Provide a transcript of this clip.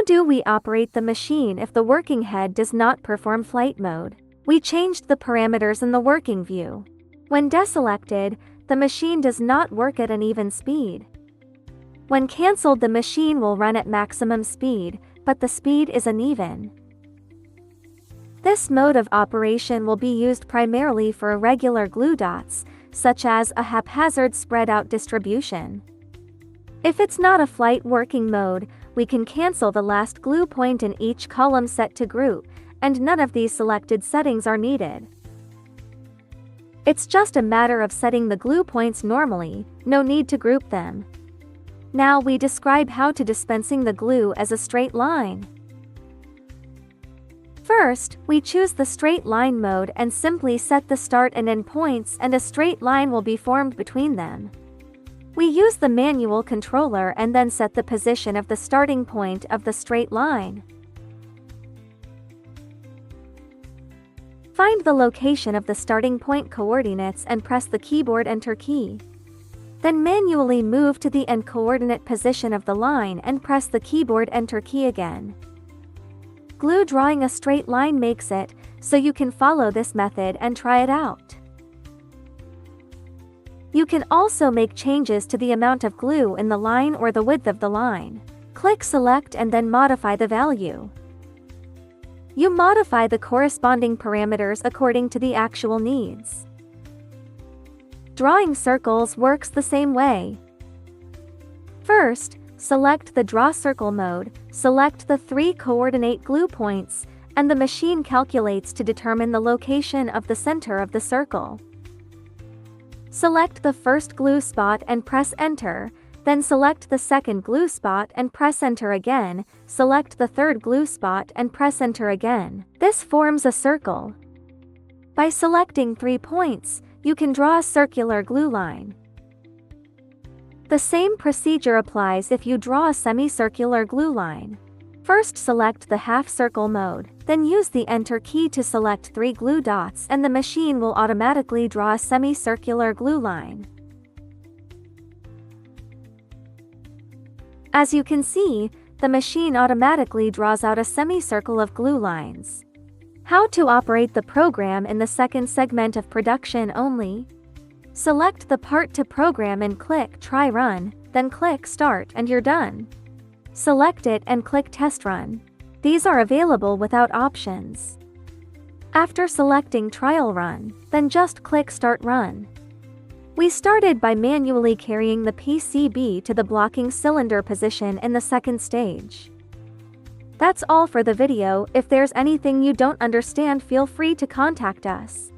How do we operate the machine if the working head does not perform flight mode? We changed the parameters in the working view. When deselected, the machine does not work at an even speed. When cancelled, the machine will run at maximum speed, but the speed is uneven. This mode of operation will be used primarily for irregular glue dots, such as a haphazard spread-out distribution. If it's not a flight working mode, we can cancel the last glue point in each column set to group, and none of these selected settings are needed. It's just a matter of setting the glue points normally, no need to group them. Now we describe how to dispensing the glue as a straight line. First, we choose the straight line mode and simply set the start and end points, and a straight line will be formed between them. We use the manual controller and then set the position of the starting point of the straight line. Find the location of the starting point coordinates and press the keyboard Enter key. Then manually move to the end coordinate position of the line and press the keyboard Enter key again. Glue drawing a straight line makes it, so you can follow this method and try it out. You can also make changes to the amount of glue in the line or the width of the line. Click Select and then modify the value. You modify the corresponding parameters according to the actual needs. Drawing circles works the same way. First, select the Draw Circle mode, select the 3 coordinate glue points, and the machine calculates to determine the location of the center of the circle. Select the first glue spot and press Enter, then select the second glue spot and press Enter again, select the third glue spot and press Enter again. This forms a circle. By selecting 3 points, you can draw a circular glue line. The same procedure applies if you draw a semicircular glue line. First select the half circle mode, then use the Enter key to select 3 glue dots and the machine will automatically draw a semicircular glue line. As you can see, the machine automatically draws out a semicircle of glue lines. How to operate the program in the second segment of production only? Select the part to program and click Try Run, then click Start and you're done. Select it and click Test Run. These are available without options. After selecting Trial Run, then just click Start Run. We started by manually carrying the PCB to the blocking cylinder position in the second stage. That's all for the video. If there's anything you don't understand, feel free to contact us.